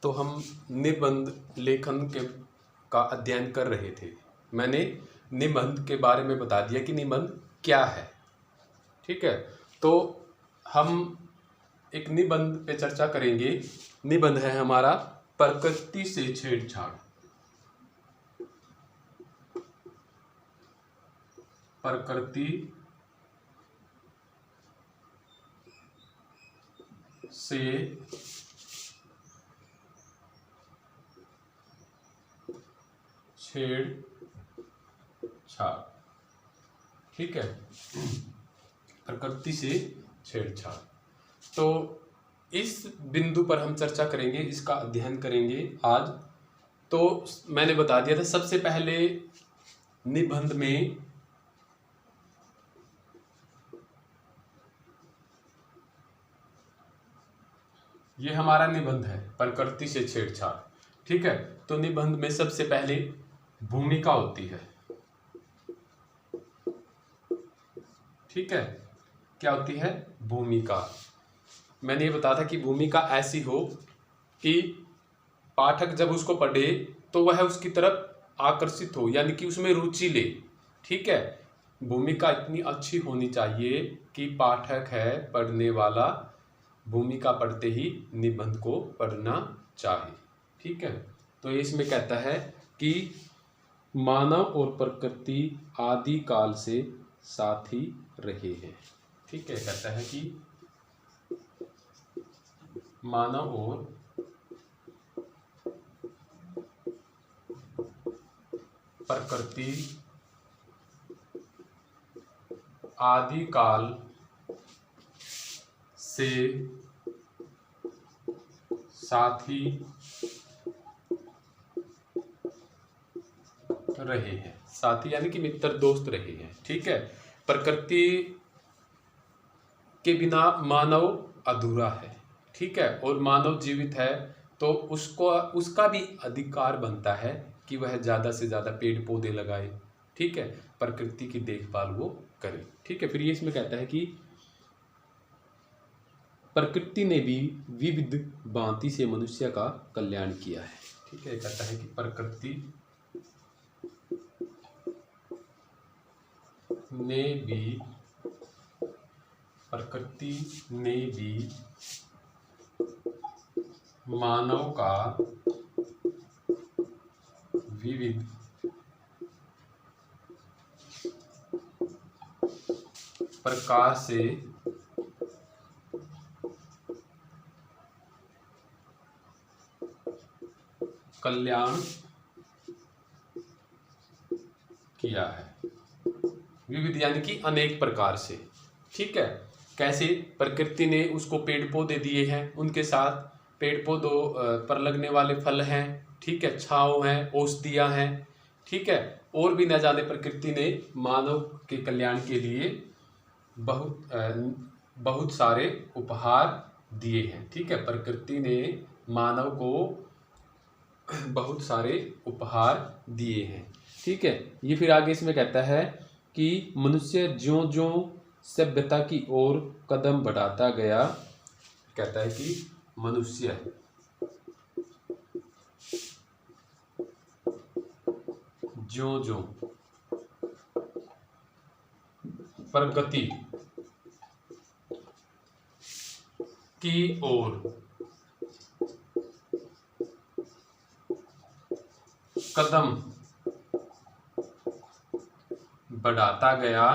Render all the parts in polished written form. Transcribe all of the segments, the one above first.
तो हम निबंध लेखन का अध्ययन कर रहे थे। मैंने निबंध के बारे में बता दिया कि निबंध क्या है। ठीक है, तो हम एक निबंध पे चर्चा करेंगे। निबंध है हमारा प्रकृति से छेड़छाड़। प्रकृति से छेड़छाड़। ठीक है, प्रकृति से छेड़छाड़। तो इस बिंदु पर हम चर्चा करेंगे, इसका अध्ययन करेंगे आज। तो मैंने बता दिया था सबसे पहले निबंध में ये हमारा निबंध है प्रकृति से छेड़छाड़। ठीक है, तो निबंध में सबसे पहले भूमिका होती है। ठीक है, क्या होती है? भूमिका। मैंने ये बताया था कि भूमिका ऐसी हो कि पाठक जब उसको पढ़े तो वह उसकी तरफ आकर्षित हो, यानी कि उसमें रुचि ले। ठीक है, भूमिका इतनी अच्छी होनी चाहिए कि पाठक है पढ़ने वाला भूमिका पढ़ते ही निबंध को पढ़ना चाहे। ठीक है, तो ये इसमें कहता है कि मानव और प्रकृति आदि काल से साथ ही रहे हैं। ठीक है, कहता है कि मानव और प्रकृति आदि काल से साथ ही रहे हैं। साथी यानी कि मित्र दोस्त रहे हैं। ठीक है, प्रकृति के बिना मानव अधूरा है। ठीक है, और मानव जीवित है तो उसका भी अधिकार बनता है कि वह ज़्यादा से ज़्यादा पेड़ पौधे लगाए। ठीक है, प्रकृति की देखभाल वो करे। ठीक है, फिर ये इसमें कहता है कि प्रकृति ने भी विविध भांति से मनुष्य का कल्याण किया है। ठीक है, कहता है कि प्रकृति ने भी मानव का विविध प्रकार से कल्याण किया है। विविध यानी कि अनेक प्रकार से। ठीक है, कैसे? प्रकृति ने उसको पेड़ पौधे दिए हैं, उनके साथ पेड़ पौधों पर लगने वाले फल हैं। ठीक है, छांव हैं, औषधियाँ हैं। ठीक है, और भी न जाने प्रकृति ने मानव के कल्याण के लिए बहुत सारे उपहार दिए हैं। ठीक है, प्रकृति ने मानव को बहुत सारे उपहार दिए हैं। ठीक है, ये फिर आगे इसमें कहता है कि मनुष्य ज्यों-ज्यों सभ्यता की ओर कदम बढ़ाता गया, कहता है कि मनुष्य ज्यों-ज्यों प्रगति की ओर कदम बढ़ाता गया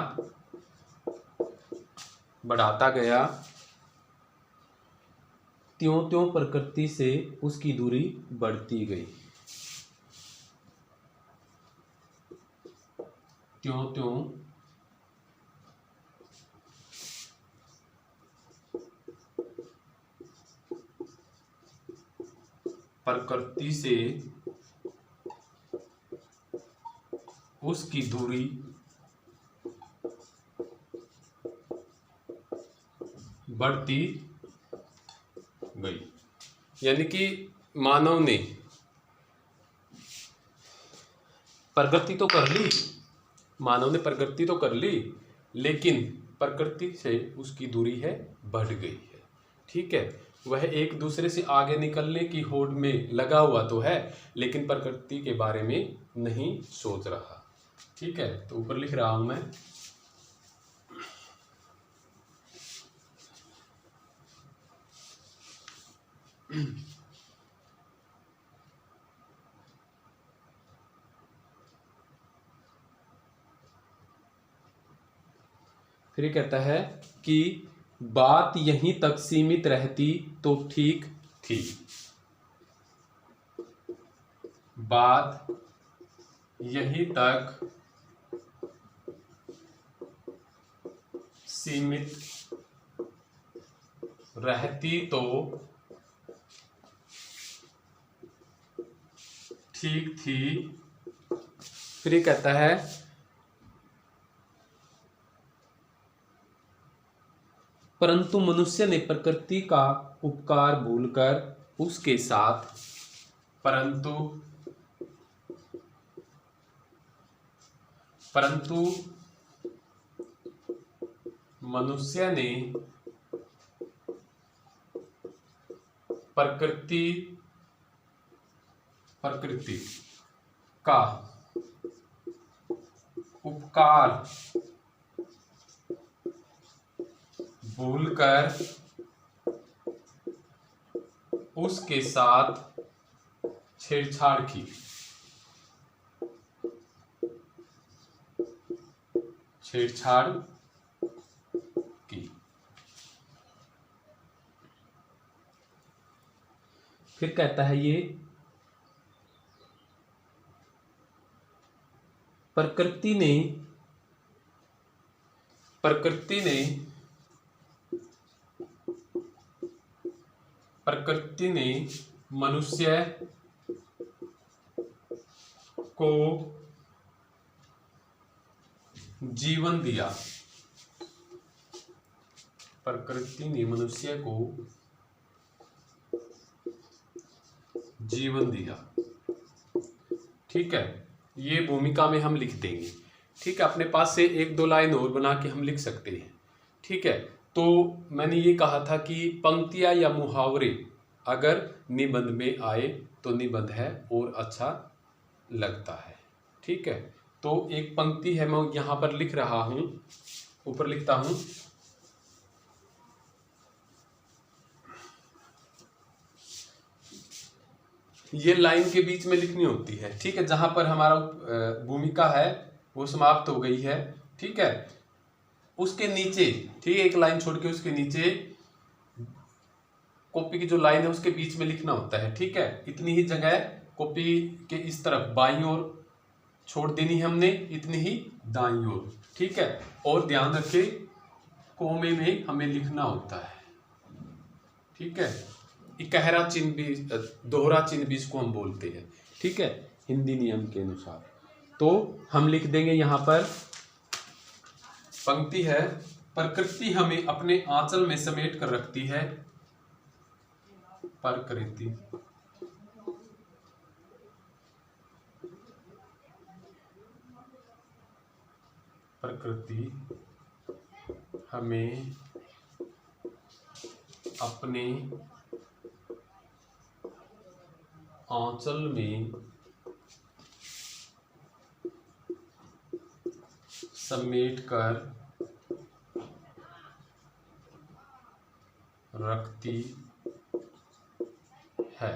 त्यों-त्यों प्रकृति से उसकी दूरी बढ़ती गई। त्यों-त्यों प्रकृति से उसकी दूरी बढ़ती गई। यानी कि मानव ने प्रगति तो कर ली, मानव ने प्रगति तो कर ली, लेकिन प्रकृति से उसकी दूरी है बढ़ गई है। ठीक है, वह एक दूसरे से आगे निकलने की होड़ में लगा हुआ तो है, लेकिन प्रकृति के बारे में नहीं सोच रहा। ठीक है, तो ऊपर लिख रहा हूं मैं। फिर ये कहता है कि बात यहीं तक सीमित रहती तो ठीक थी। बात यहीं तक सीमित रहती तो ठीक थी। फिर ये कहता है परंतु मनुष्य ने प्रकृति का उपकार भूलकर उसके साथ परंतु मनुष्य ने प्रकृति का उपकार भूलकर उसके साथ छेड़छाड़ की। फिर कहता है ये प्रकृति ने मनुष्य को जीवन दिया। प्रकृति ने मनुष्य को जीवन दिया। ठीक है, ये भूमिका में हम लिख देंगे। ठीक है, अपने पास से एक दो लाइन और बना के हम लिख सकते हैं। ठीक है, तो मैंने ये कहा था कि पंक्तियां या मुहावरे अगर निबंध में आए तो निबंध है और अच्छा लगता है। ठीक है, तो एक पंक्ति है, मैं यहाँ पर लिख रहा हूं, ऊपर लिखता हूं। ये लाइन के बीच में लिखनी होती है। ठीक है, जहां पर हमारा भूमिका है वो समाप्त हो गई है। ठीक है, उसके नीचे, ठीक है, एक लाइन छोड़ के उसके नीचे कॉपी की जो लाइन है उसके बीच में लिखना होता है। ठीक है, इतनी ही जगह कॉपी के इस तरफ बाईं ओर छोड़ देनी है हमने, इतनी ही दाईं ओर। ठीक है, और ध्यान रखें कोमे में हमें लिखना होता है। ठीक है, इकहरा चिन्ह भी, दोहरा चिन्ह भी इसको हम बोलते हैं। ठीक है, हिंदी नियम के अनुसार। तो हम लिख देंगे यहाँ पर, पंक्ति है, प्रकृति हमें अपने आंचल में समेट कर रखती है। प्रकृति हमें अपने आंचल में समेट कर रखती है।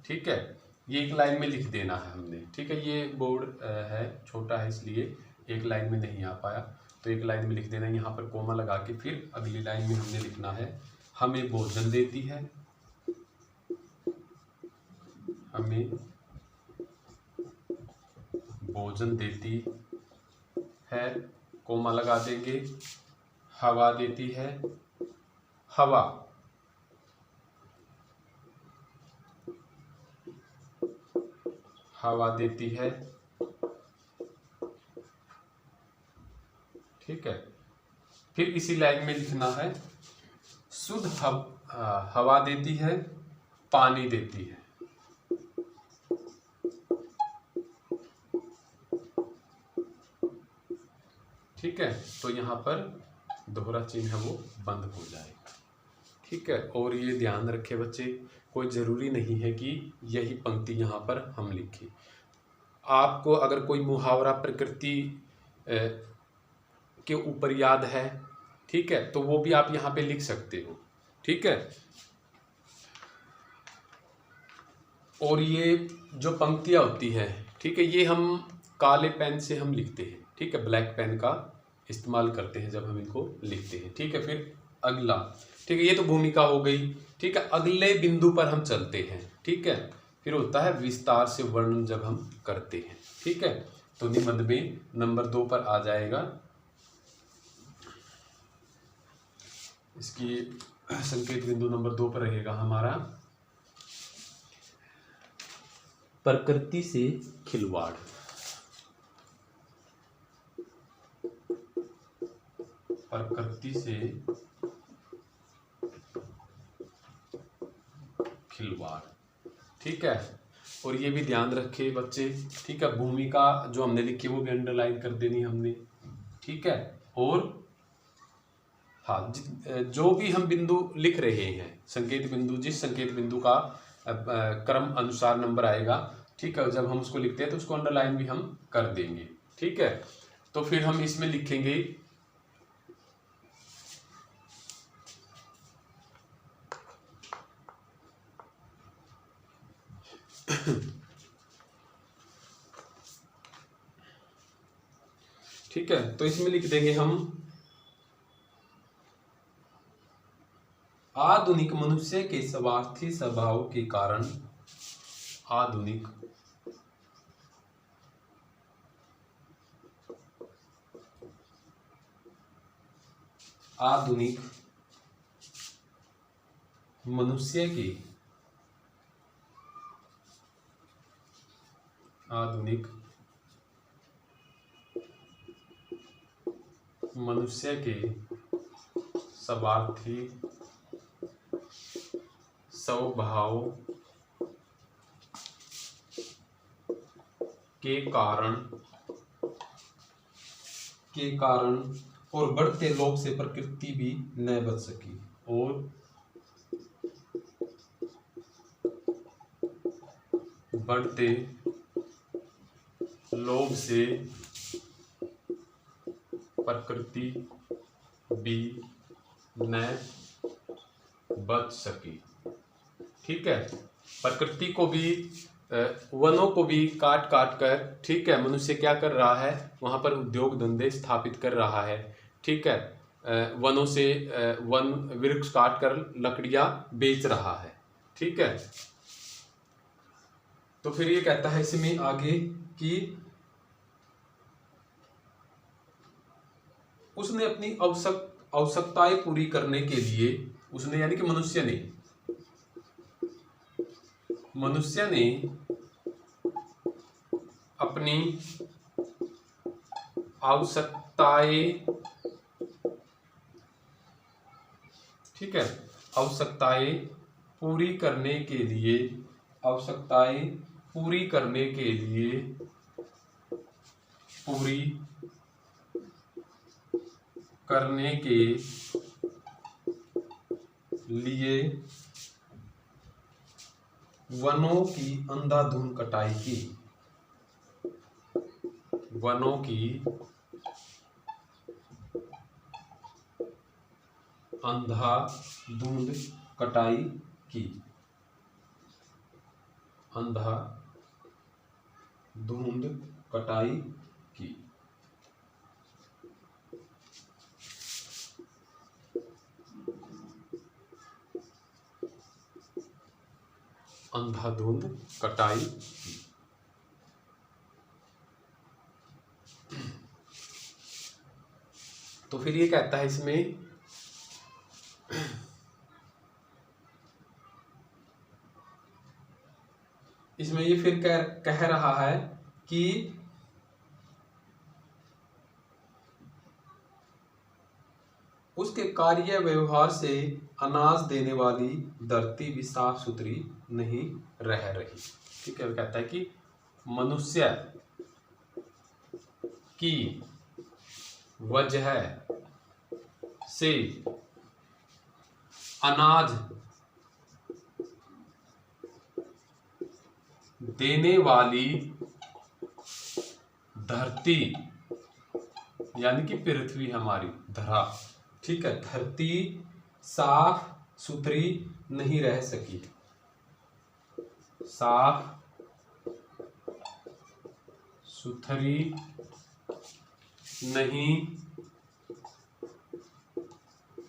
ठीक है, ये एक लाइन में लिख देना है हमने। ठीक है, ये बोर्ड है, छोटा है, इसलिए एक लाइन में नहीं आ पाया, तो एक लाइन में लिख देना है। यहाँ पर कोमा लगा के फिर अगली लाइन में हमने लिखना है, हमें भोजन देती है। हमें भोजन देती है, कोमा लगा देंगे। हवा देती है, हवा देती है। ठीक है, फिर इसी लाइन में लिखना है, शुद्ध हवा देती है, पानी देती है। ठीक है, तो यहाँ पर दोहरा चिन्ह है वो बंद हो जाएगा। ठीक है। और ये ध्यान रखे बच्चे, कोई ज़रूरी नहीं है कि यही पंक्ति यहाँ पर हम लिखें। आपको अगर कोई मुहावरा प्रकृति के ऊपर याद है, ठीक है, तो वो भी आप यहाँ पे लिख सकते हो। ठीक है। और ये जो पंक्तियाँ होती है, ठीक है, ये हम काले पेन से हम लिखते हैं। ठीक है, ब्लैक पेन का इस्तेमाल करते हैं जब हम इनको लिखते हैं। ठीक है। फिर अगला, ठीक है, ये तो भूमिका हो गई। ठीक है, अगले बिंदु पर हम चलते हैं। ठीक है, फिर होता है विस्तार से वर्णन जब हम करते हैं। ठीक है, तो निबंध में नंबर 2 पर आ जाएगा। इसकी संकेत बिंदु नंबर 2 पर रहेगा हमारा प्रकृति से खिलवाड़। प्रकृति से खिलवाड़। ठीक है। और ये भी ध्यान रखे बच्चे, ठीक है, भूमिका जो हमने लिखी वो भी अंडरलाइन कर देनी हमने। ठीक है। और हाँ, जो भी हम बिंदु लिख रहे हैं, संकेत बिंदु, जिस संकेत बिंदु का क्रम अनुसार नंबर आएगा, ठीक है, जब हम उसको लिखते हैं तो उसको अंडरलाइन भी हम कर देंगे। ठीक है। तो फिर हम इसमें लिखेंगे ठीक है, तो इसमें लिख देंगे हम आधुनिक मनुष्य के स्वार्थी स्वभाव के कारण आधुनिक मनुष्य के स्वार्थी स्वभाव के कारण और बढ़ते लोभ से प्रकृति भी न बच सकी। और बढ़ते लोभ से प्रकृति भी न बच सकी। ठीक है। प्रकृति को भी, वनों को भी काट काट कर, ठीक है, मनुष्य क्या कर रहा है, वहां पर उद्योग धंधे स्थापित कर रहा है। ठीक है। वनों से वन वृक्ष काट कर लकड़ियां बेच रहा है। ठीक है। तो फिर ये कहता है इसमें आगे कि उसने अपनी आवश्यकताएं पूरी करने के लिए, उसने यानी कि मनुष्य ने अपनी आवश्यकताएं, ठीक है, आवश्यकताएं पूरी करने के लिए वनों की अंधाधुंध कटाई की। वनों की अंधाधुंध कटाई की। अंधाधुंध कटाई की। अंधाधुंध कटाई की। तो फिर ये कहता है इसमें ये फिर कह रहा है कि उसके कार्य व्यवहार से अनाज देने वाली धरती भी साफ सुथरी नहीं रह रही। ठीक है। कहता है कि मनुष्य की वजह से अनाज देने वाली धरती, यानी कि पृथ्वी हमारी धरा, ठीक है, धरती साफ सुथरी नहीं रह सकी, साफ सुथरी नहीं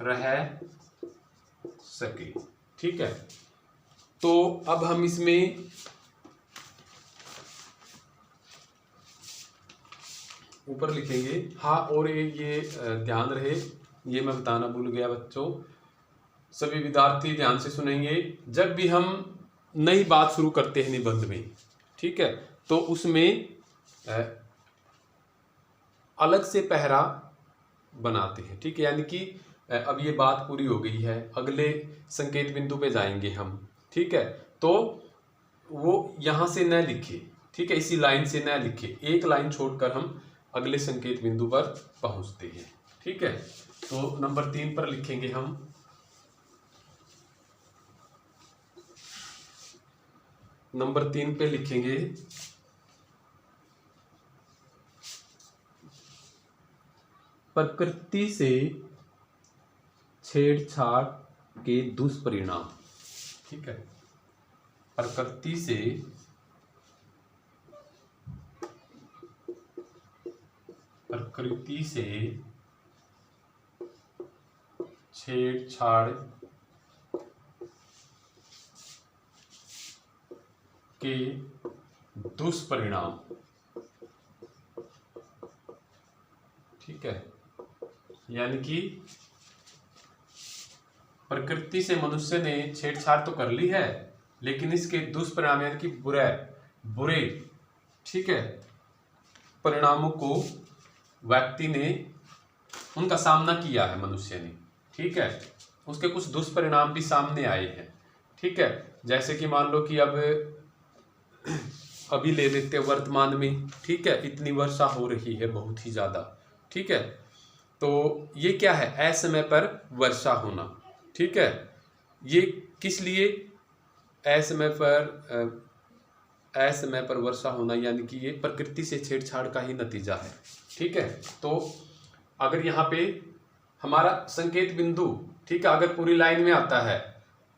रह सके, ठीक है। तो अब हम इसमें ऊपर लिखेंगे। हाँ, और ये ध्यान रहे, ये मैं बताना भूल गया बच्चों, सभी विद्यार्थी ध्यान से सुनेंगे। जब भी हम नई बात शुरू करते हैं निबंध में, ठीक है, तो उसमें अलग से पहरा बनाते हैं, ठीक है, यानी कि अब ये बात पूरी हो गई है, अगले संकेत बिंदु पे जाएंगे हम, ठीक है, तो वो यहाँ से न लिखे, ठीक है, इसी लाइन से न लिखे, एक लाइन छोड़कर हम अगले संकेत बिंदु पर पहुंचते हैं, ठीक है। तो नंबर 3 पर लिखेंगे हम, नंबर 3 पे लिखेंगे प्रकृति से छेड़छाड़ के दुष्परिणाम, ठीक है, प्रकृति से छेड़छाड़ के दुष्परिणाम, ठीक है, यानी कि प्रकृति से मनुष्य ने छेड़छाड़ तो कर ली है, लेकिन इसके दुष्परिणाम यानी कि बुरे, ठीक है, परिणामों को व्यक्ति ने उनका सामना किया है, मनुष्य ने, ठीक है, उसके कुछ दुष्परिणाम भी सामने आए हैं, ठीक है। जैसे कि मान लो कि अब अभी ले लेते हैं वर्तमान में, ठीक है, इतनी वर्षा हो रही है बहुत ही ज़्यादा, ठीक है, तो ये क्या है, असमय पर वर्षा होना, ठीक है, ये किस लिए असमय पर वर्षा होना, यानी कि ये प्रकृति से छेड़छाड़ का ही नतीजा है, ठीक है। तो अगर यहाँ पे हमारा संकेत बिंदु, ठीक है, अगर पूरी लाइन में आता है,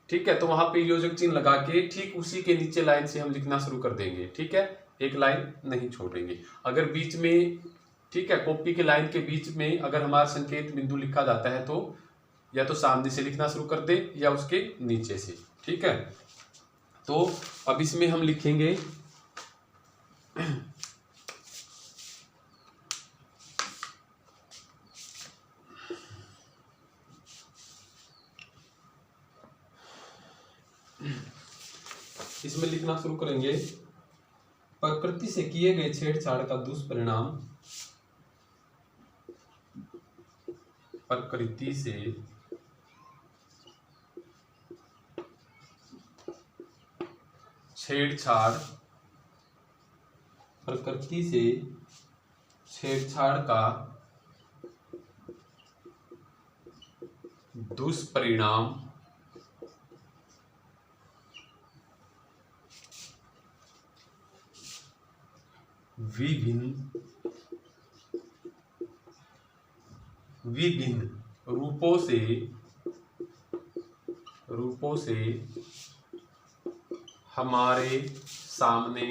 ठीक है, तो वहां पे योजक चिन्ह लगा के ठीक उसी के नीचे लाइन से हम लिखना शुरू कर देंगे, ठीक है, एक लाइन नहीं छोड़ेंगे। अगर बीच में, ठीक है, कॉपी के लाइन के बीच में अगर हमारा संकेत बिंदु लिखा जाता है तो या तो सामने से लिखना शुरू कर दे या उसके नीचे से, ठीक है। तो अब इसमें हम लिखेंगे इसमें लिखना शुरू करेंगे, प्रकृति से किए गए छेड़छाड़ का दुष्परिणाम, प्रकृति से छेड़छाड़ का दुष्परिणाम विभिन्न रूपों से हमारे सामने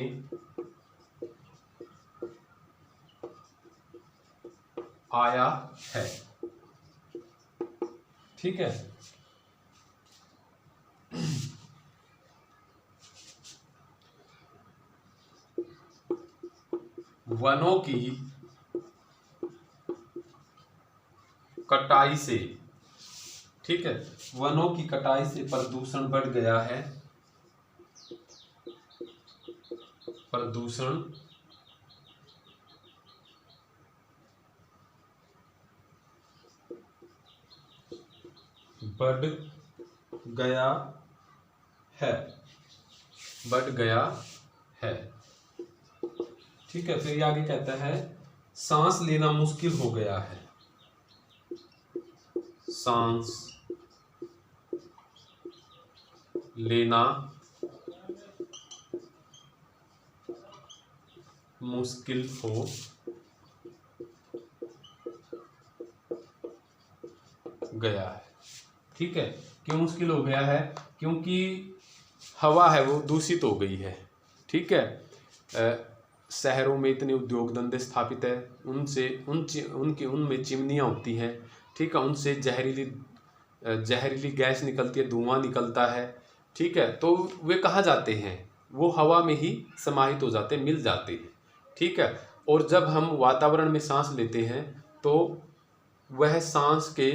आया है, ठीक है। वनों की कटाई से, ठीक है, वनों की कटाई से प्रदूषण बढ़ गया है, प्रदूषण बढ़ गया है, ठीक है। फिर आगे कहता है सांस लेना मुश्किल हो गया है, सांस लेना मुश्किल हो गया है। ठीक है, क्यों मुश्किल हो गया है? क्योंकि हवा है वो दूषित हो गई है। ठीक है, शहरों में इतने उद्योग धंधे स्थापित है, उनसे उनकी उनमें चिमनियाँ होती हैं। ठीक है, उनसे जहरीली गैस निकलती है, धुआं निकलता है। ठीक है, तो वे कहाँ जाते हैं? वो हवा में ही समाहित हो जाते हैं, मिल जाते हैं। ठीक है, और जब हम वातावरण में सांस लेते हैं तो वह सांस के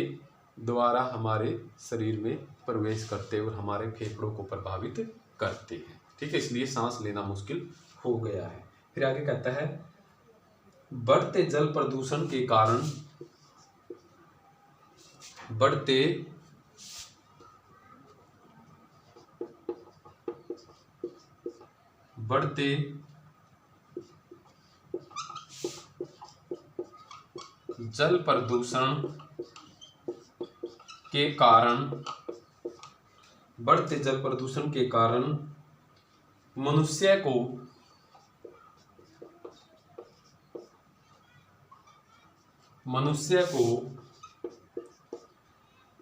द्वारा हमारे शरीर में प्रवेश करते हैं और हमारे फेफड़ों को प्रभावित करते हैं। ठीक है, इसलिए सांस लेना मुश्किल हो गया है। फिर आगे कहता है, बढ़ते जल प्रदूषण के कारण बढ़ते जल प्रदूषण के कारण बढ़ते जल प्रदूषण के कारण मनुष्य को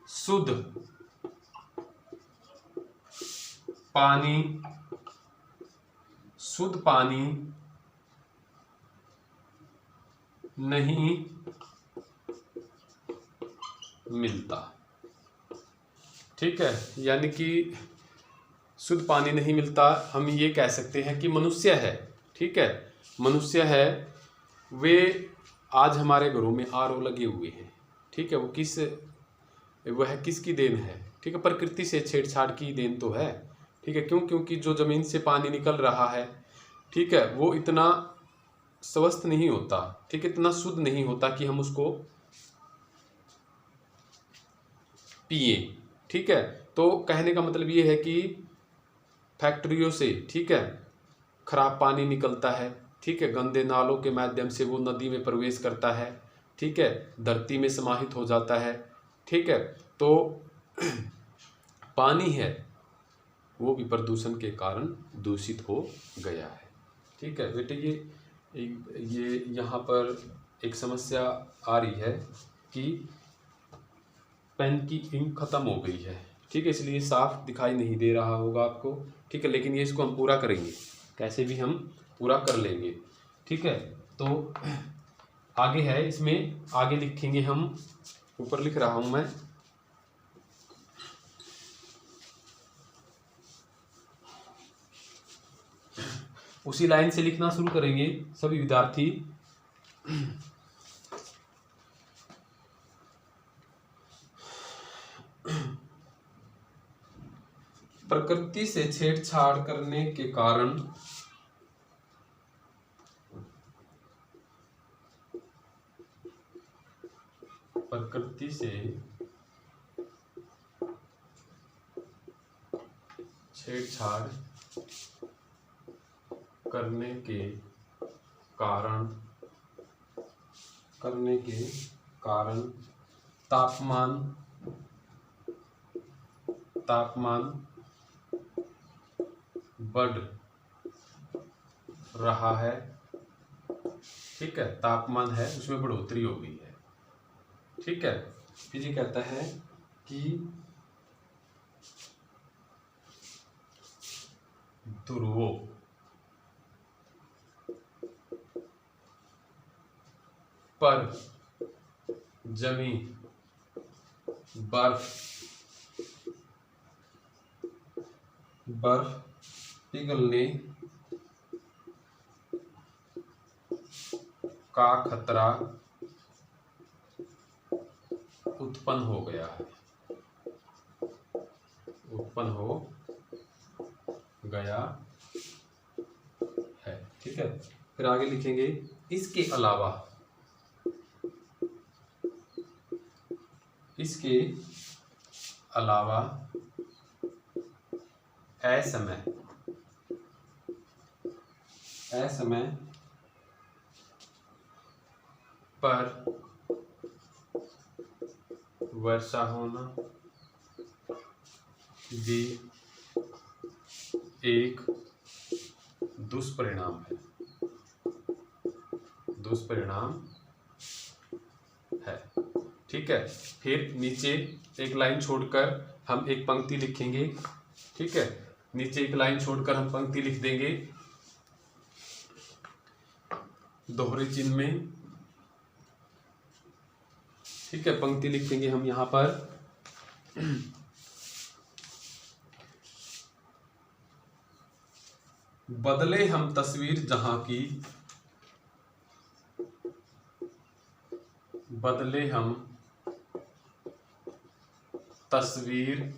शुद्ध पानी नहीं मिलता। ठीक है, यानी कि शुद्ध पानी नहीं मिलता। हम ये कह सकते हैं कि मनुष्य है, ठीक है, मनुष्य है, वे आज हमारे घरों में आरओ लगे हुए हैं। ठीक है, वह किसकी देन है? ठीक है, प्रकृति से छेड़छाड़ की देन तो है। ठीक है, क्यों? क्योंकि जो जमीन से पानी निकल रहा है, ठीक है, वो इतना स्वस्थ नहीं होता, ठीक है, इतना शुद्ध नहीं होता कि हम उसको पिए। ठीक है, तो कहने का मतलब ये है कि फैक्ट्रियों से, ठीक है, खराब पानी निकलता है। ठीक है, गंदे नालों के माध्यम से वो नदी में प्रवेश करता है। ठीक है, धरती में समाहित हो जाता है। ठीक है, तो पानी है वो भी प्रदूषण के कारण दूषित हो गया है। ठीक है बेटे, ये यहाँ पर एक समस्या आ रही है कि पेन की इंक खत्म हो गई है। ठीक है, इसलिए साफ दिखाई नहीं दे रहा होगा आपको। ठीक है, लेकिन ये इसको हम पूरा करेंगे, कैसे भी हम पूरा कर लेंगे। ठीक है, तो आगे है, इसमें आगे लिखेंगे हम, ऊपर लिख रहा हूं मैं, उसी लाइन से लिखना शुरू करेंगे सभी विद्यार्थी। प्रकृति से छेड़छाड़ करने के कारण प्रकृति से छेड़छाड़ करने के कारण तापमान बढ़ रहा है। ठीक है, तापमान है उसमें बढ़ोतरी हो गई है। ठीक है, फिर ये कहता है कि ध्रुवों पर जमी बर्फ पिघलने का खतरा उत्पन्न हो गया है। ठीक है, फिर आगे लिखेंगे, इसके अलावा असमय पर वर्षा होना भी एक दुष्परिणाम है, दुष्परिणाम है। ठीक है, फिर नीचे एक लाइन छोड़कर हम एक पंक्ति लिखेंगे। ठीक है, नीचे एक लाइन छोड़कर हम पंक्ति लिख देंगे दोहरे चिन्ह में। ठीक है, पंक्ति लिख देंगे हम यहां पर। बदले हम तस्वीर जहां की, बदले हम तस्वीर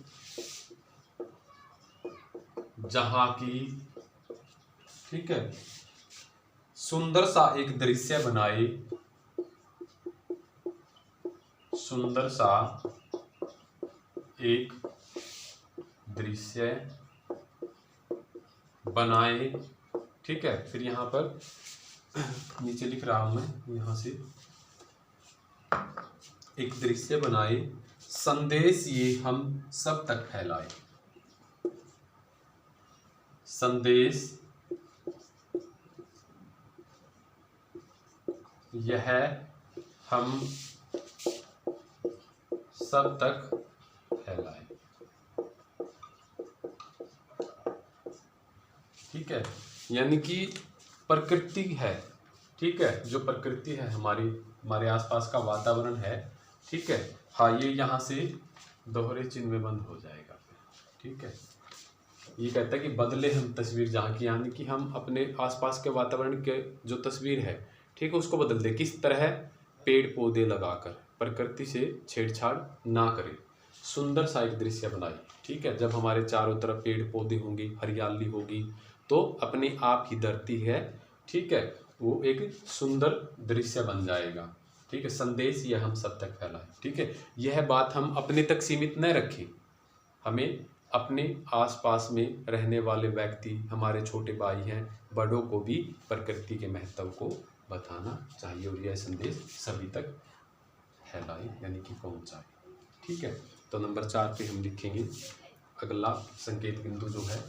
जहां की। ठीक है, सुंदर सा एक दृश्य बनाए, सुंदर सा एक दृश्य बनाए। ठीक है, फिर यहां पर नीचे लिख रहा हूं मैं, यहां से एक दृश्य बनाए, संदेश ये हम सब तक फैलाए, संदेश यह हम सब तक फैलाए। ठीक है, यानी कि प्रकृति है। ठीक है, जो प्रकृति है हमारे आसपास का वातावरण है। ठीक है, हाँ, ये यहाँ से दोहरे चिन्ह में बंद हो जाएगा। ठीक है, ये कहता है कि बदले हम तस्वीर जहाँ की, यानी कि हम अपने आसपास के वातावरण के जो तस्वीर है, ठीक है, उसको बदल दे। किस तरह? पेड़ पौधे लगाकर, प्रकृति से छेड़छाड़ ना करें, सुंदर सा एक दृश्य बनाए। ठीक है, जब हमारे चारों तरफ पेड़ पौधे होंगे, हरियाली होगी, तो अपने आप ही धरती है, ठीक है, वो एक सुंदर दृश्य बन जाएगा। ठीक है, संदेश यह हम सब तक फैलाए। ठीक है, यह बात हम अपने तक सीमित न रखें, हमें अपने आसपास में रहने वाले व्यक्ति, हमारे छोटे भाई हैं, बड़ों को भी प्रकृति के महत्व को बताना चाहिए और यह संदेश सभी तक फैलाए, यानी कि पहुंचाए। ठीक है, तो नंबर 4 पे हम लिखेंगे अगला संकेत बिंदु जो है,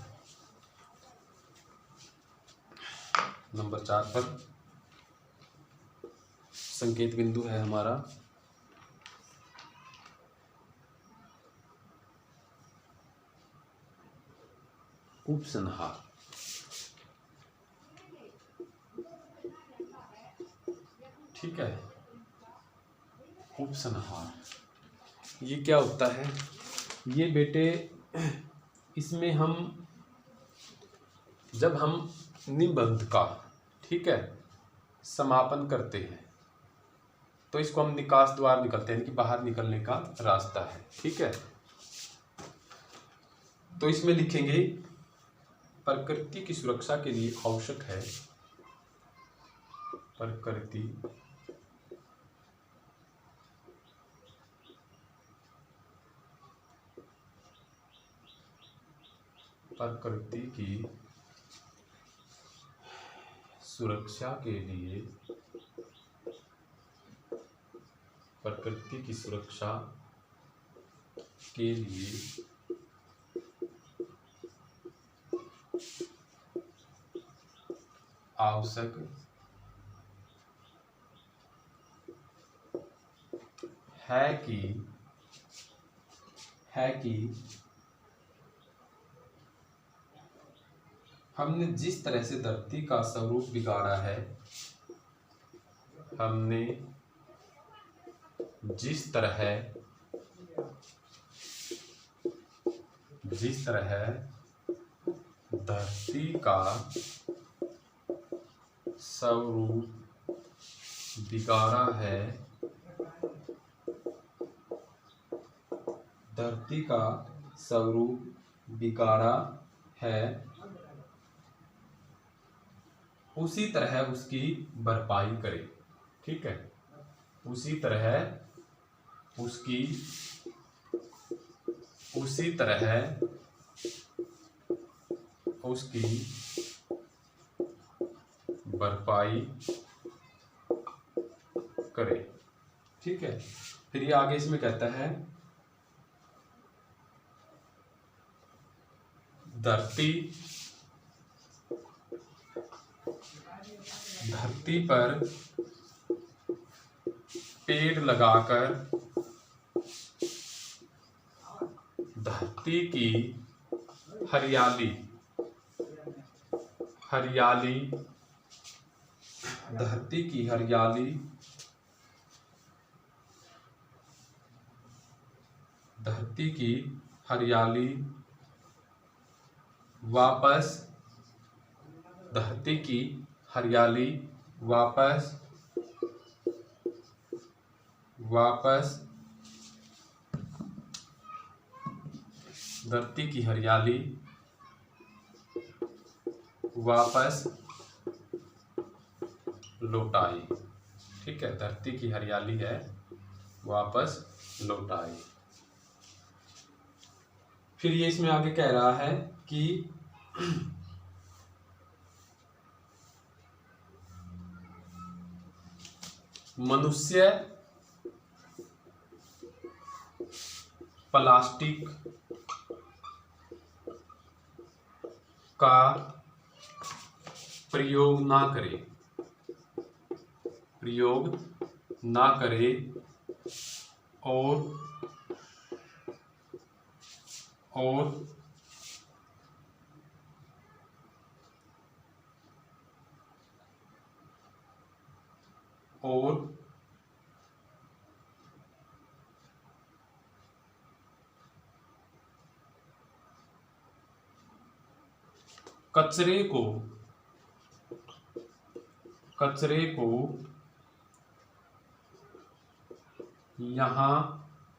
नंबर 4 पर संकेत बिंदु है हमारा उपसंहार। ठीक है, उपसंहार ये क्या होता है? ये बेटे, इसमें हम जब हम निबंध का, ठीक है, समापन करते हैं, तो इसको हम निकास द्वार निकलते हैं कि बाहर निकलने का रास्ता है। ठीक है, तो इसमें लिखेंगे प्रकृति की सुरक्षा के लिए आवश्यक है, प्रकृति की सुरक्षा के लिए, प्रकृति की सुरक्षा के लिए आवश्यक है कि हमने जिस तरह से धरती का स्वरूप बिगाड़ा है, हमने जिस तरह धरती का स्वरूप बिगाड़ा है, धरती का स्वरूप बिगाड़ा है, उसी तरह उसकी भरपाई करें। ठीक है, उसी तरह उसकी भरपाई करे। ठीक है, फिर ये आगे इसमें कहता है धरती धरती पर पेड़ लगाकर धरती की हरियाली धरती की हरियाली वापस धरती की हरियाली वापस धरती की हरियाली वापस लौटाई। ठीक है, धरती की हरियाली है वापस लौटाई। फिर ये इसमें आगे कह रहा है कि मनुष्य प्लास्टिक का प्रयोग ना करे और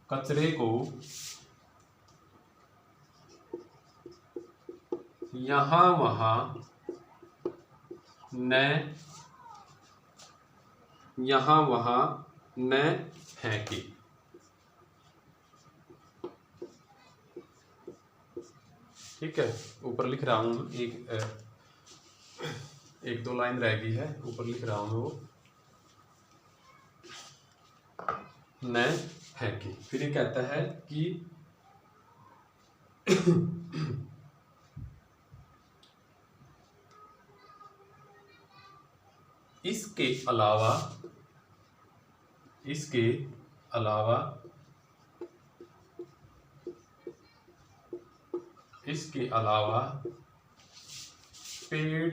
कचरे को यहाँ वहाँ न फेंके। ठीक है, ऊपर लिख रहा हूँ, एक दो लाइन रह गई है, ऊपर लिख रहा हूँ वो न फेंके। फिर ये कहता है कि इसके अलावा पेड़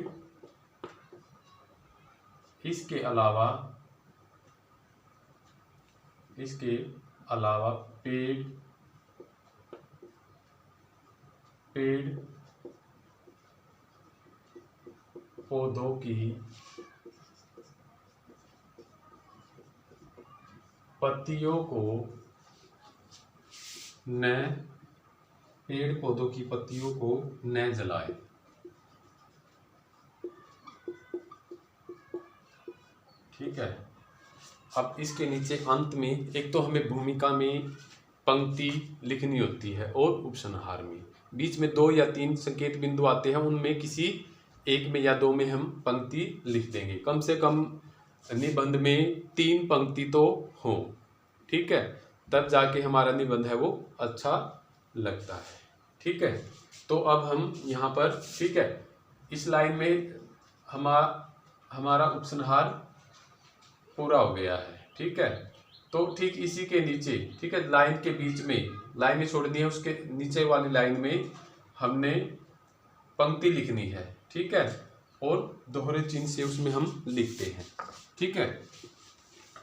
पौधों की पत्तियों को न जलाए। ठीक है, अब इसके नीचे अंत में एक तो हमें भूमिका में पंक्ति लिखनी होती है और उपसंहार में बीच में 2 या 3 संकेत बिंदु आते हैं, उनमें किसी एक में या 2 में हम पंक्ति लिख देंगे। कम से कम निबंध में 3 पंक्ति तो हो। ठीक है, तब जाके हमारा निबंध है वो अच्छा लगता है। ठीक है, तो अब हम यहाँ पर, ठीक है, इस लाइन में हमारा उपसंहार पूरा हो गया है। ठीक है, तो ठीक इसी के नीचे, ठीक है, लाइन के बीच में लाइनें छोड़नी है, उसके नीचे वाली लाइन में हमने पंक्ति लिखनी है। ठीक है, और दोहरे चिन्ह से उसमें हम लिखते हैं। ठीक है,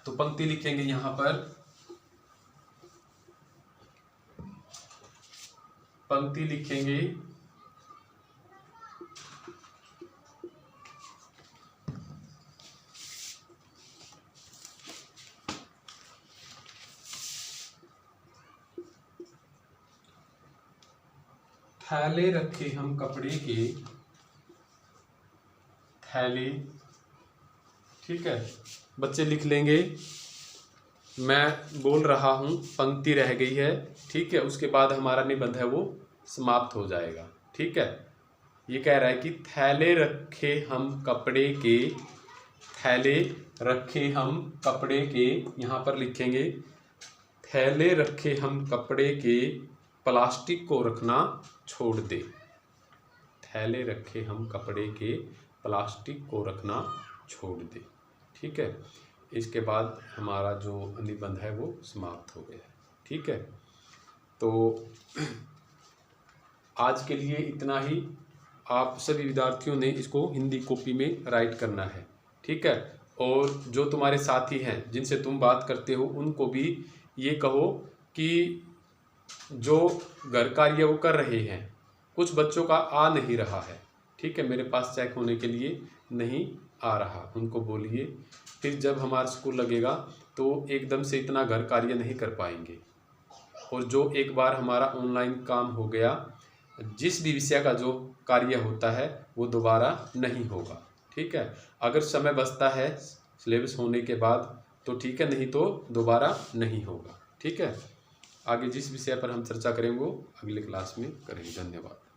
तो पंक्ति लिखेंगे यहाँ पर, पंक्ति लिखेंगे थैले रखे हम कपड़े के थैले। ठीक है, बच्चे लिख लेंगे, मैं बोल रहा हूँ, पंक्ति रह गई है। ठीक है, उसके बाद हमारा निबंध है वो समाप्त हो जाएगा। ठीक है, ये कह रहा है कि थैले रखे हम कपड़े के, थैले रखे हम कपड़े के, यहाँ पर लिखेंगे थैले रखे हम कपड़े के, प्लास्टिक को रखना छोड़ दे। थैले रखे हम कपड़े के, प्लास्टिक को रखना छोड़ दे। ठीक है, इसके बाद हमारा जो निबंध है वो समाप्त हो गया है। ठीक है, तो आज के लिए इतना ही। आप सभी विद्यार्थियों ने इसको हिंदी कॉपी में राइट करना है। ठीक है, और जो तुम्हारे साथी हैं जिनसे तुम बात करते हो उनको भी ये कहो कि जो घर कार्य वो कर रहे हैं, कुछ बच्चों का आ नहीं रहा है। ठीक है, मेरे पास चेक होने के लिए नहीं आ रहा, उनको बोलिए। फिर जब हमारा स्कूल लगेगा तो एकदम से इतना घर कार्य नहीं कर पाएंगे। और जो एक बार हमारा ऑनलाइन काम हो गया, जिस भी विषय का जो कार्य होता है वो दोबारा नहीं होगा। ठीक है, अगर समय बचता है सिलेबस होने के बाद तो ठीक है, नहीं तो दोबारा नहीं होगा। ठीक है, आगे जिस विषय पर हम चर्चा करेंगे वो अगले क्लास में करेंगे। धन्यवाद।